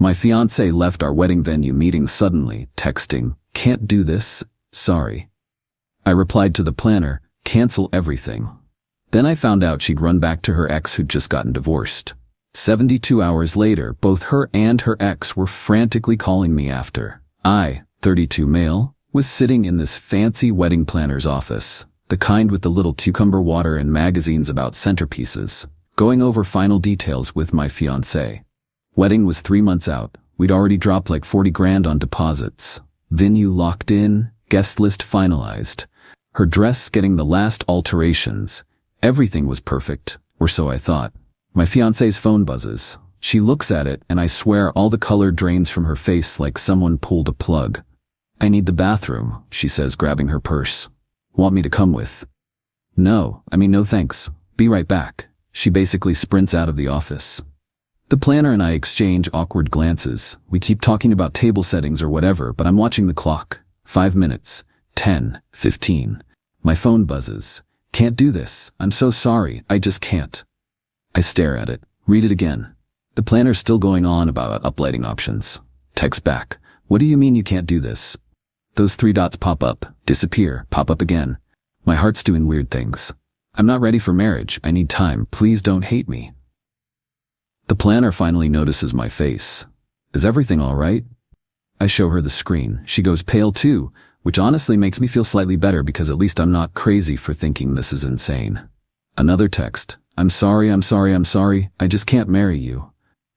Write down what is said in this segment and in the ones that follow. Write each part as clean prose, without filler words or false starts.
My fiancé left our wedding venue meeting suddenly, texting, "Can't do this, sorry." I replied to the planner, "Cancel everything." Then I found out she'd run back to her ex who'd just gotten divorced. 72 hours later, both her and her ex were frantically calling me after I, 32 male, was sitting in this fancy wedding planner's office, the kind with the little cucumber water and magazines about centerpieces, going over final details with my fiancé. Wedding was 3 months out. We'd already dropped like 40 grand on deposits. Venue locked in, guest list finalized. Her dress getting the last alterations. Everything was perfect, or so I thought. My fiancé's phone buzzes. She looks at it, and I swear all the color drains from her face like someone pulled a plug. "I need the bathroom," she says, grabbing her purse. "Want me to come with?" No thanks. Be right back." She basically sprints out of the office. The planner and I exchange awkward glances. We keep talking about table settings or whatever, but I'm watching the clock. 5 minutes. 10, 15. My phone buzzes. "Can't do this. I'm so sorry. I just can't." I stare at it. Read it again. The planner's still going on about uplighting options. Text back. "What do you mean you can't do this?" Those 3 dots pop up, disappear, pop up again. My heart's doing weird things. "I'm not ready for marriage. I need time. Please don't hate me." The planner finally notices my face. "Is everything all right?" I show her the screen. She goes pale too, which honestly makes me feel slightly better because at least I'm not crazy for thinking this is insane. Another text. I'm sorry. I just can't marry you."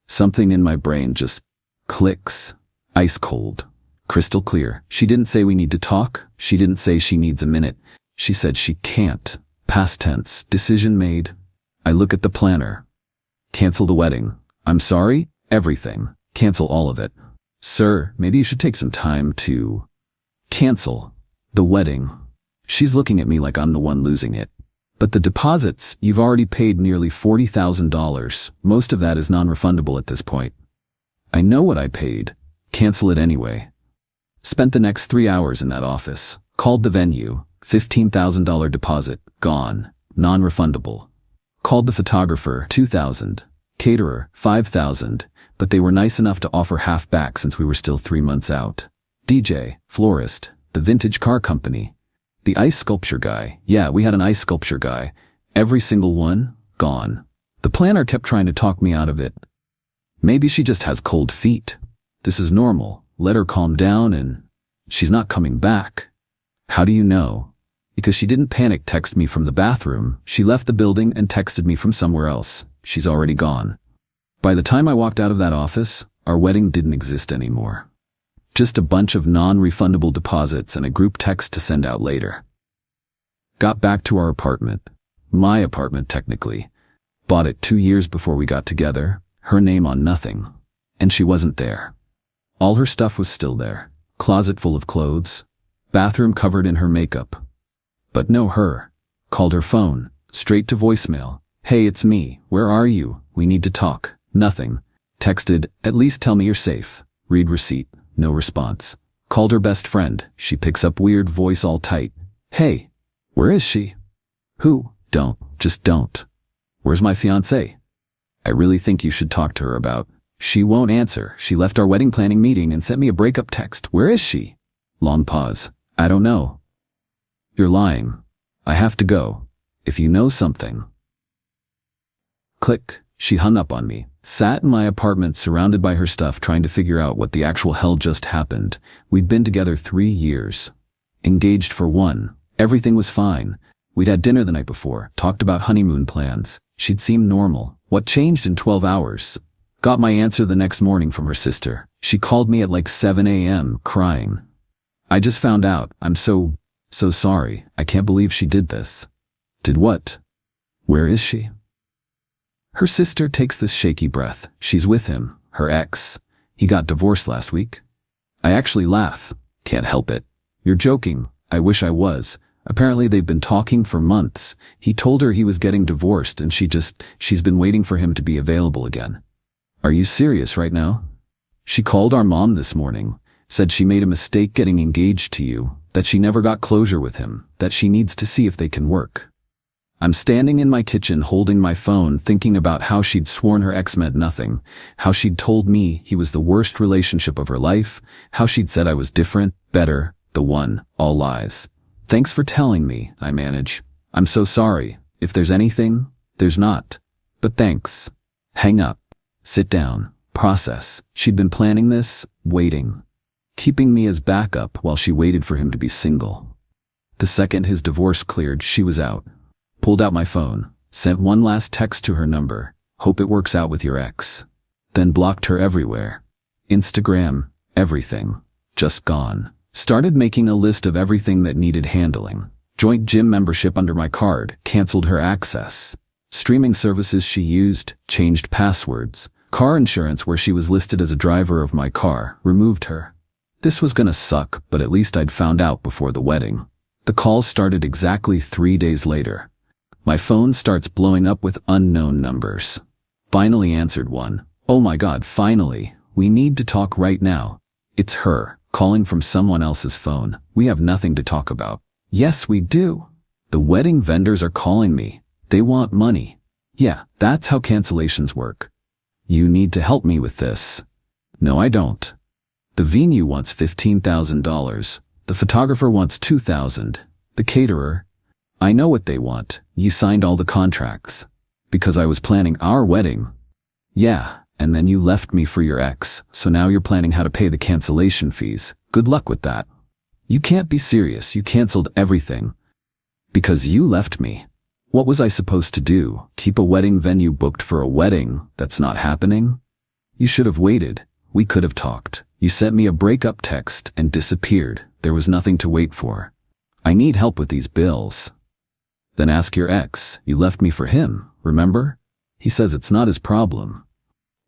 Something in my brain just clicks. Ice cold. Crystal clear. She didn't say we need to talk. She didn't say she needs a minute. She said she can't. Past tense. Decision made. I look at the planner. "Cancel the wedding." "I'm sorry? Everything. Cancel all of it." "Sir, maybe you should take some time to cancel the wedding." She's looking at me like I'm the one losing it. "But the deposits, you've already paid nearly $40,000. Most of that is non-refundable at this point." "I know what I paid. Cancel it anyway." Spent the next 3 hours in that office. Called the venue. $15,000 deposit. Gone. Non-refundable. Called the photographer. $2,000. Caterer. $5,000. But they were nice enough to offer half back since we were still 3 months out. DJ. Florist. The vintage car company. The ice sculpture guy. Yeah, we had an ice sculpture guy. Every single one, gone. The planner kept trying to talk me out of it. Maybe she just has cold feet. This is normal. Let her calm down and she's not coming back. How do you know? Because she didn't panic text me from the bathroom. She left the building and texted me from somewhere else. She's already gone. By the time I walked out of that office, our wedding didn't exist anymore. Just a bunch of non-refundable deposits and a group text to send out later. Got back to our apartment. My apartment, technically. Bought it 2 years before we got together. Her name on nothing. And she wasn't there. All her stuff was still there. Closet full of clothes. Bathroom covered in her makeup. But no her. Called her phone. Straight to voicemail. "Hey, it's me. Where are you? We need to talk." Nothing. Texted, "At least tell me you're safe." Read receipt. No response. Called her best friend. She picks up weird voice all tight. "Hey, where is she?" "Who?" "Don't. Just don't." "Where's my fiancé?" "I really think you should talk to her about." "She won't answer. She left our wedding planning meeting and sent me a breakup text. Where is she?" Long pause. "I don't know." "You're lying. I have to go. If you know something." Click. She hung up on me. Sat in my apartment surrounded by her stuff trying to figure out what the actual hell just happened. We'd been together 3 years. Engaged for 1. Everything was fine. We'd had dinner the night before, talked about honeymoon plans. She'd seemed normal. What changed in 12 hours? Got my answer the next morning from her sister. She called me at like 7 a.m. crying. "I just found out. I'm so sorry. I can't believe she did this." "Did what? Where is she?" Her sister takes this shaky breath. She's with him, her ex. He got divorced last week. I actually laugh. Can't help it. "You're joking." I wish I was. Apparently they've been talking for months. He told her he was getting divorced and she's been waiting for him to be available again. "Are you serious right now?" "She called our mom this morning. Said she made a mistake getting engaged to you, that she never got closure with him, that she needs to see if they can work." I'm standing in my kitchen holding my phone thinking about how she'd sworn her ex meant nothing, how she'd told me he was the worst relationship of her life, how she'd said I was different, better, the one, all lies. Thanks for telling me, I manage. I'm so sorry. If there's anything, there's not. But thanks. Hang up. Sit down. Process. She'd been planning this, waiting. Keeping me as backup while she waited for him to be single. The second his divorce cleared, she was out. Pulled out my phone, sent one last text to her number, hope it works out with your ex. Then blocked her everywhere. Instagram, everything. Just gone. Started making a list of everything that needed handling. Joint gym membership under my card, canceled her access. Streaming services she used, changed passwords. Car insurance where she was listed as a driver of my car, removed her. This was gonna suck, but at least I'd found out before the wedding. The calls started exactly 3 days later. My phone starts blowing up with unknown numbers. Finally answered one. Oh my God, finally. We need to talk right now. It's her, calling from someone else's phone. We have nothing to talk about. Yes, we do. The wedding vendors are calling me. They want money. Yeah, that's how cancellations work. You need to help me with this. No, I don't. The venue wants $15,000. The photographer wants $2,000. The caterer. I know what they want. You signed all the contracts. Because I was planning our wedding. Yeah, and then you left me for your ex, so now you're planning how to pay the cancellation fees. Good luck with that. You can't be serious. You canceled everything. Because you left me. What was I supposed to do? Keep a wedding venue booked for a wedding that's not happening? You should have waited. We could have talked. You sent me a breakup text and disappeared. There was nothing to wait for. I need help with these bills. Then ask your ex. You left me for him, remember? He says it's not his problem.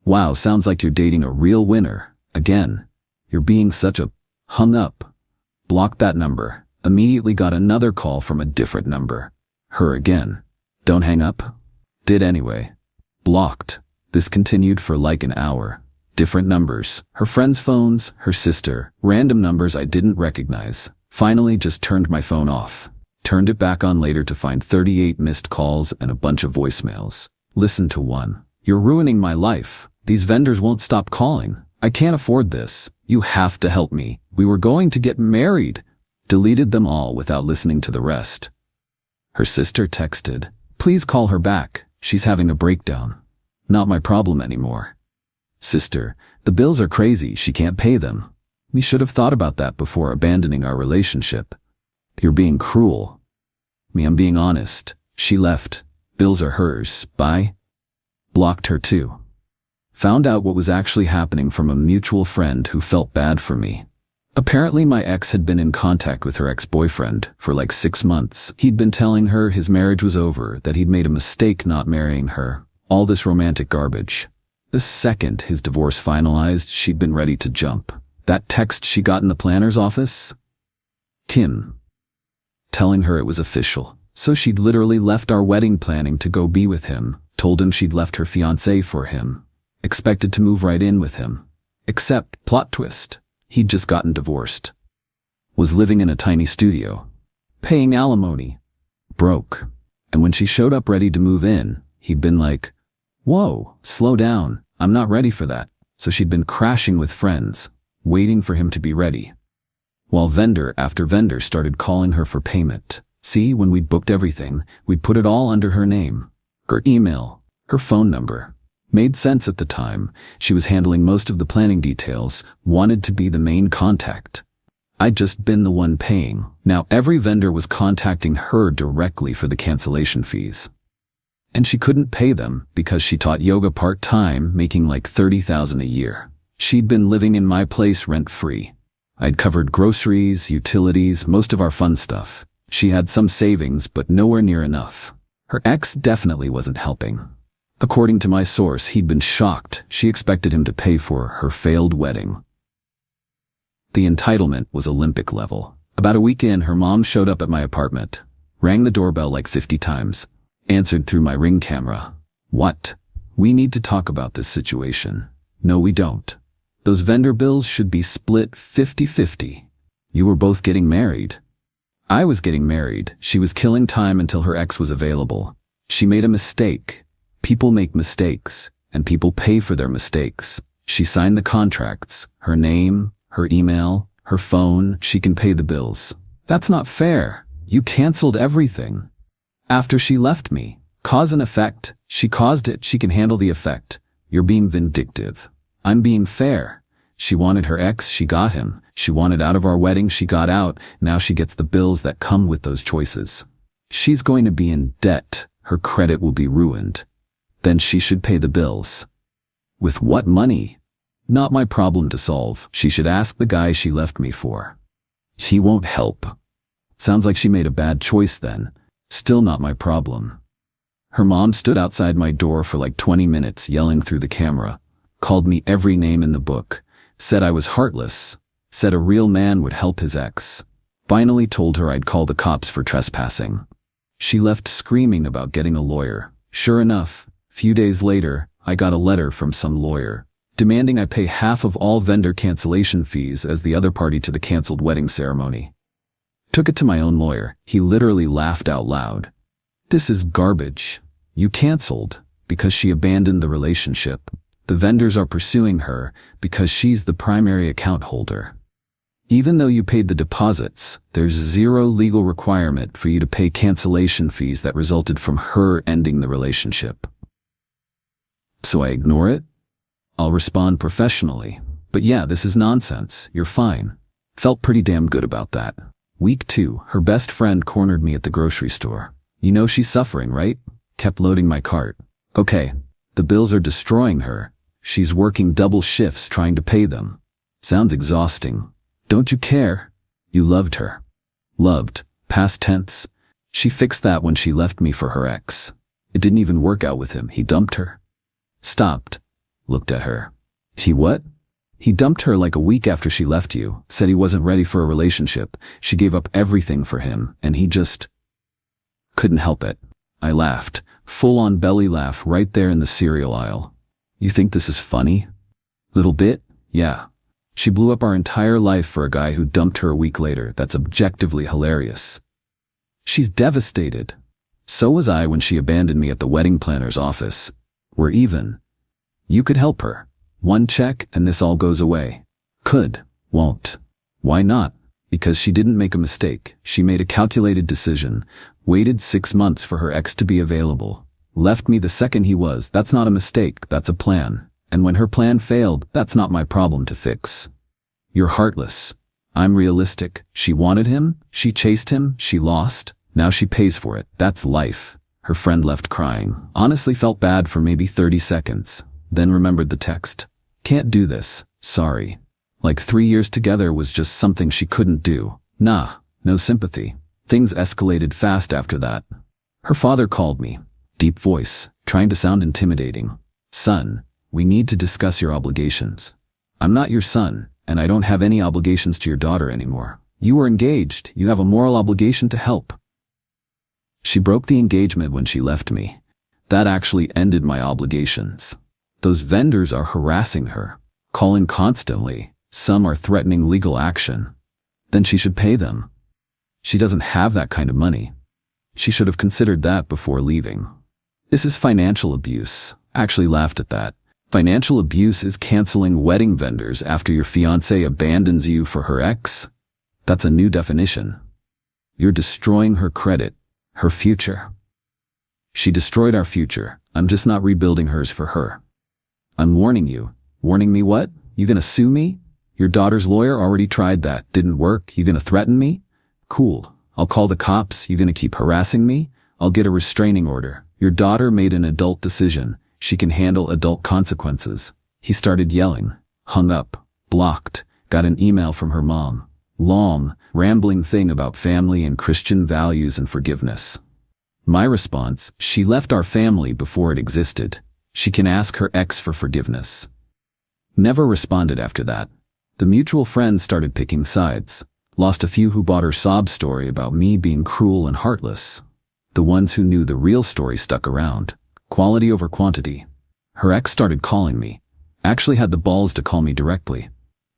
Wow, sounds like you're dating a real winner. Again, you're being such a hung up. Blocked that number. Immediately got another call from a different number. Her again. Don't hang up. Did anyway. Blocked. This continued for like an hour. Different numbers. Her friends' phones, her sister, random numbers I didn't recognize. Finally just turned my phone off. Turned it back on later to find 38 missed calls and a bunch of voicemails. Listen to one. You're ruining my life. These vendors won't stop calling. I can't afford this. You have to help me. We were going to get married. Deleted them all without listening to the rest. Her sister texted. Please call her back. She's having a breakdown. Not my problem anymore. Sister, the bills are crazy. She can't pay them. We should have thought about that before abandoning our relationship. You're being cruel. I'm being honest. She left. Bills are hers. Bye. Blocked her too. Found out what was actually happening from a mutual friend who felt bad for me. Apparently my ex had been in contact with her ex-boyfriend for like 6 months. He'd been telling her his marriage was over, that he'd made a mistake not marrying her. All this romantic garbage. The second his divorce finalized, she'd been ready to jump. That text she got in the planner's office? Kim. Telling her it was official. So she'd literally left our wedding planning to go be with him. Told him she'd left her fiancé for him. Expected to move right in with him. Except, plot twist, he'd just gotten divorced. Was living in a tiny studio. Paying alimony. Broke. And when she showed up ready to move in, he'd been like, whoa, slow down, I'm not ready for that. So she'd been crashing with friends, waiting for him to be ready. While vendor after vendor started calling her for payment. See, when we'd booked everything, we'd put it all under her name. Her email, her phone number. Made sense at the time. She was handling most of the planning details, wanted to be the main contact. I'd just been the one paying. Now every vendor was contacting her directly for the cancellation fees. And she couldn't pay them because she taught yoga part-time, making like $30,000 a year. She'd been living in my place rent-free. I'd covered groceries, utilities, most of our fun stuff. She had some savings, but nowhere near enough. Her ex definitely wasn't helping. According to my source, he'd been shocked. She expected him to pay for her failed wedding. The entitlement was Olympic level. About a week in, her mom showed up at my apartment. Rang the doorbell like 50 times. Answered through my Ring camera. What? We need to talk about this situation. No, we don't. Those vendor bills should be split 50-50. You were both getting married. I was getting married. She was killing time until her ex was available. She made a mistake. People make mistakes, and people pay for their mistakes. She signed the contracts, her name, her email, her phone. She can pay the bills. That's not fair. You canceled everything. After she left me. Cause and effect. She caused it. She can handle the effect. You're being vindictive. I'm being fair. She wanted her ex. She got him. She wanted out of our wedding. She got out. Now she gets the bills that come with those choices. She's going to be in debt. Her credit will be ruined. Then she should pay the bills. With what money? Not my problem to solve. She should ask the guy she left me for. He won't help. Sounds like she made a bad choice then. Still not my problem. Her mom stood outside my door for like 20 minutes yelling through the camera. Called me every name in the book. Said I was heartless. Said a real man would help his ex. Finally told her I'd call the cops for trespassing. She left screaming about getting a lawyer. Sure enough, few days later, I got a letter from some lawyer, demanding I pay half of all vendor cancellation fees as the other party to the canceled wedding ceremony. Took it to my own lawyer. He literally laughed out loud. This is garbage. You canceled because she abandoned the relationship. The vendors are pursuing her because she's the primary account holder. Even though you paid the deposits, there's zero legal requirement for you to pay cancellation fees that resulted from her ending the relationship. So I ignore it? I'll respond professionally. But yeah, this is nonsense. You're fine. Felt pretty damn good about that. Week 2, her best friend cornered me at the grocery store. You know she's suffering, right? Kept loading my cart. Okay, the bills are destroying her. She's working double shifts trying to pay them. Sounds exhausting. Don't you care? You loved her. Loved. Past tense. She fixed that when she left me for her ex. It didn't even work out with him. He dumped her. Stopped. Looked at her. He what? He dumped her like a week after she left you. Said he wasn't ready for a relationship. She gave up everything for him, and he just couldn't help it. I laughed. Full-on belly laugh right there in the cereal aisle. You think this is funny? Little bit? Yeah. She blew up our entire life for a guy who dumped her a week later. That's objectively hilarious. She's devastated. So was I when she abandoned me at the wedding planner's office. We're even. You could help her. One check and this all goes away. Could. Won't. Why not? Because she didn't make a mistake. She made a calculated decision. Waited 6 months for her ex to be available. Left me the second he was. That's not a mistake. That's a plan. And when her plan failed, that's not my problem to fix. You're heartless. I'm realistic. She wanted him. She chased him. She lost. Now she pays for it. That's life. Her friend left crying. Honestly felt bad for maybe 30 seconds. Then remembered the text. Can't do this. Sorry. Like 3 years together was just something she couldn't do. Nah, no sympathy. Things escalated fast after that. Her father called me. Deep voice, trying to sound intimidating. Son, we need to discuss your obligations. I'm not your son, and I don't have any obligations to your daughter anymore. You were engaged. You have a moral obligation to help. She broke the engagement when she left me. That actually ended my obligations. Those vendors are harassing her, calling constantly. Some are threatening legal action. Then she should pay them. She doesn't have that kind of money. She should have considered that before leaving. This is financial abuse. Actually laughed at that. Financial abuse is canceling wedding vendors after your fiancée abandons you for her ex? That's a new definition. You're destroying her credit, her future. She destroyed our future. I'm just not rebuilding hers for her. I'm warning you. Warning me what? You gonna sue me? Your daughter's lawyer already tried that. Didn't work. You gonna threaten me? Cool. I'll call the cops. You gonna keep harassing me? I'll get a restraining order. Your daughter made an adult decision. She can handle adult consequences. He started yelling. Hung up. Blocked. Got an email from her mom. Long, rambling thing about family and Christian values and forgiveness. My response, she left our family before it existed. She can ask her ex for forgiveness. Never responded after that. The mutual friends started picking sides. Lost a few who bought her sob story about me being cruel and heartless. The ones who knew the real story stuck around. Quality over quantity. Her ex started calling me. Actually had the balls to call me directly.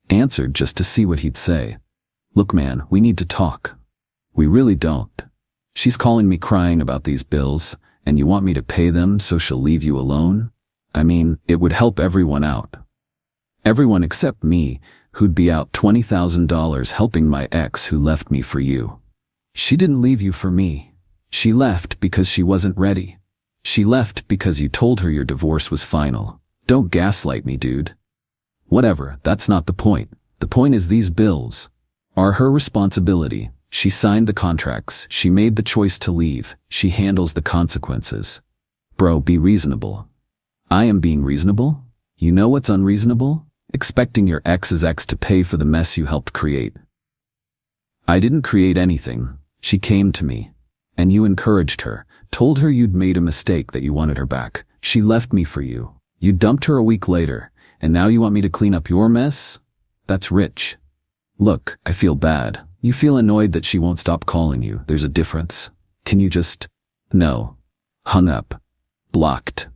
Answered just to see what he'd say. Look man, we need to talk. We really don't. She's calling me crying about these bills, and you want me to pay them so she'll leave you alone? I mean, it would help everyone out. Everyone except me, who'd be out $20,000 helping my ex who left me for you. She didn't leave you for me. She left because she wasn't ready. She left because you told her your divorce was final. Don't gaslight me, dude. Whatever, that's not the point. The point is these bills are her responsibility. She signed the contracts. She made the choice to leave. She handles the consequences. Bro, be reasonable. I am being reasonable? You know what's unreasonable? Expecting your ex's ex to pay for the mess you helped create. I didn't create anything. She came to me. And you encouraged her, told her you'd made a mistake, that you wanted her back. She left me for you. You dumped her a week later, and now you want me to clean up your mess? That's rich. Look, I feel bad. You feel annoyed that she won't stop calling you. There's a difference. Can you just... No. Hung up. Blocked.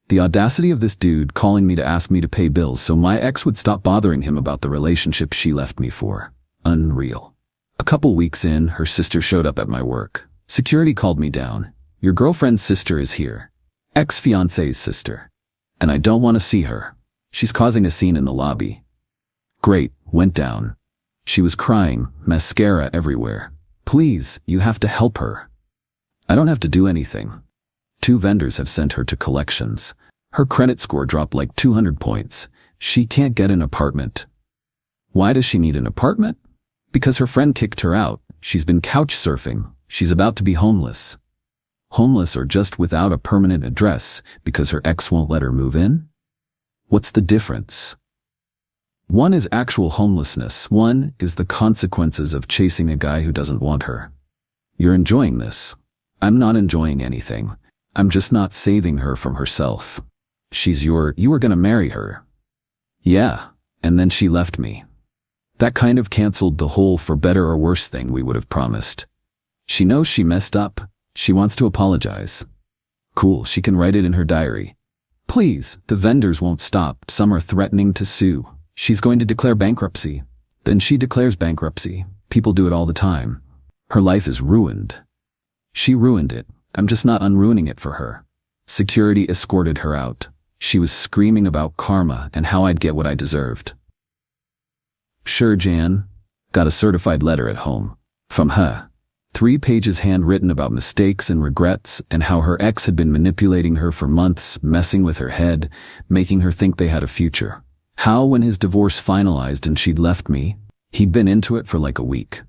The audacity of this dude calling me to ask me to pay bills so my ex would stop bothering him about the relationship she left me for. Unreal. A couple weeks in, her sister showed up at my work. Security called me down. Your girlfriend's sister is here. Ex-fiancée's sister. And I don't want to see her. She's causing a scene in the lobby. Great, went down. She was crying, mascara everywhere. Please, you have to help her. I don't have to do anything. 2 vendors have sent her to collections. Her credit score dropped like 200 points. She can't get an apartment. Why does she need an apartment? Because her friend kicked her out. She's been couch surfing. She's about to be homeless. Homeless or just without a permanent address because her ex won't let her move in? What's the difference? One is actual homelessness. One is the consequences of chasing a guy who doesn't want her. You're enjoying this. I'm not enjoying anything. I'm just not saving her from herself. You were gonna marry her. Yeah, and then she left me. That kind of canceled the whole for better or worse thing we would have promised. She knows she messed up. She wants to apologize. Cool, she can write it in her diary. Please, the vendors won't stop. Some are threatening to sue. She's going to declare bankruptcy. Then she declares bankruptcy. People do it all the time. Her life is ruined. She ruined it. I'm just not unruining it for her. Security escorted her out. She was screaming about karma and how I'd get what I deserved. Sure, Jan. Got a certified letter at home. From her. 3 pages handwritten about mistakes and regrets and how her ex had been manipulating her for months, messing with her head, making her think they had a future. How, when his divorce finalized and she'd left me, he'd been into it for like a week.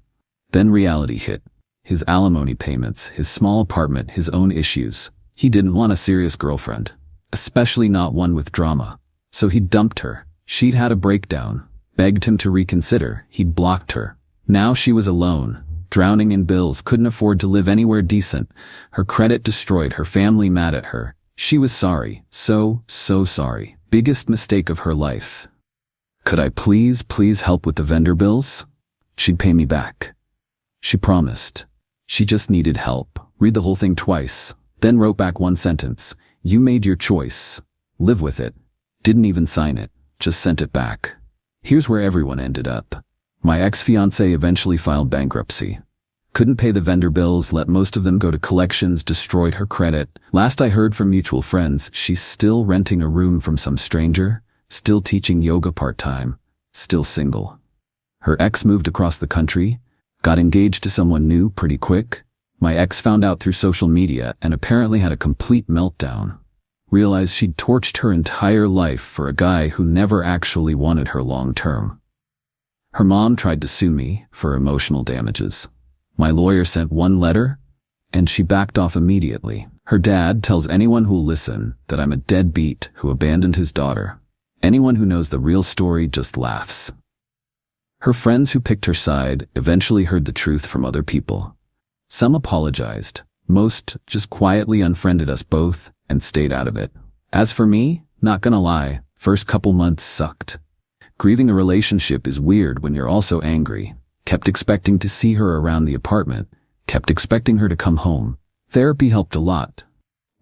Then reality hit. His alimony payments, his small apartment, his own issues. He didn't want a serious girlfriend. Especially not one with drama. So he dumped her. She'd had a breakdown. Begged him to reconsider. He'd blocked her. Now she was alone. Drowning in bills, couldn't afford to live anywhere decent. Her credit destroyed, her family mad at her. She was sorry. So sorry. Biggest mistake of her life. Could I please help with the vendor bills? She'd pay me back. She promised. She just needed help. Read the whole thing twice. Then wrote back 1 sentence. You made your choice. Live with it. Didn't even sign it. Just sent it back. Here's where everyone ended up. My ex-fiancée eventually filed bankruptcy. Couldn't pay the vendor bills, let most of them go to collections, destroyed her credit. Last I heard from mutual friends, she's still renting a room from some stranger, still teaching yoga part-time, still single. Her ex moved across the country, got engaged to someone new pretty quick. My ex found out through social media and apparently had a complete meltdown. Realized she'd torched her entire life for a guy who never actually wanted her long-term. Her mom tried to sue me for emotional damages. My lawyer sent 1 letter, and she backed off immediately. Her dad tells anyone who'll listen that I'm a deadbeat who abandoned his daughter. Anyone who knows the real story just laughs. Her friends who picked her side eventually heard the truth from other people. Some apologized. Most just quietly unfriended us both and stayed out of it. As for me, not gonna lie, first couple months sucked. Grieving a relationship is weird when you're also angry. Kept expecting to see her around the apartment. Kept expecting her to come home. Therapy helped a lot.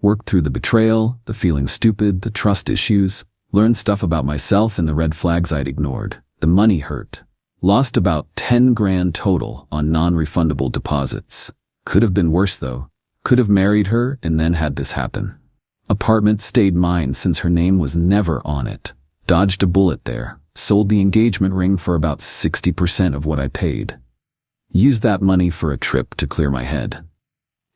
Worked through the betrayal, the feeling stupid, the trust issues. Learned stuff about myself and the red flags I'd ignored. The money hurt. Lost about 10 grand total on non-refundable deposits. Could have been worse though. Could have married her and then had this happen. Apartment stayed mine since her name was never on it. Dodged a bullet there. Sold the engagement ring for about 60% of what I paid. Used that money for a trip to clear my head.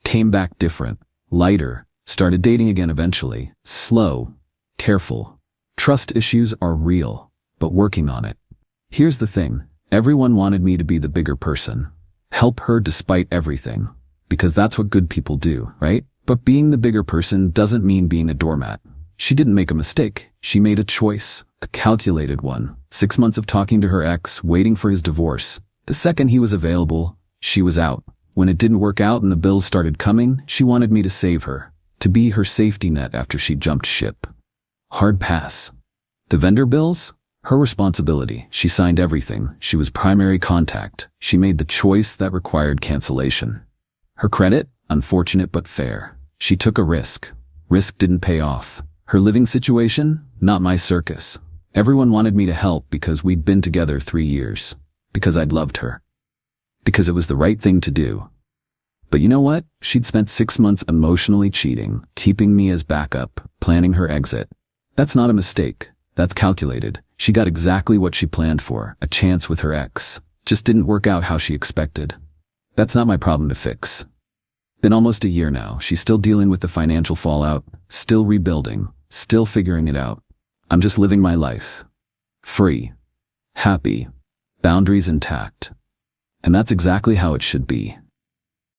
Came back different, lighter, started dating again eventually. Slow, careful. Trust issues are real, but working on it. Here's the thing, everyone wanted me to be the bigger person. Help her despite everything. Because that's what good people do, right? But being the bigger person doesn't mean being a doormat. She didn't make a mistake. She made a choice, a calculated one. 6 months of talking to her ex, waiting for his divorce. The second he was available, she was out. When it didn't work out and the bills started coming, she wanted me to save her, to be her safety net after she jumped ship. Hard pass. The vendor bills? Her responsibility. She signed everything. She was primary contact. She made the choice that required cancellation. Her credit? Unfortunate but fair. She took a risk. Risk didn't pay off. Her living situation? Not my circus. Everyone wanted me to help because we'd been together 3 years. Because I'd loved her. Because it was the right thing to do. But you know what? She'd spent 6 months emotionally cheating, keeping me as backup, planning her exit. That's not a mistake. That's calculated. She got exactly what she planned for, a chance with her ex. Just didn't work out how she expected. That's not my problem to fix. Been almost a year now. She's still dealing with the financial fallout, still rebuilding, still figuring it out. I'm just living my life. Free. Happy. Boundaries intact. And that's exactly how it should be.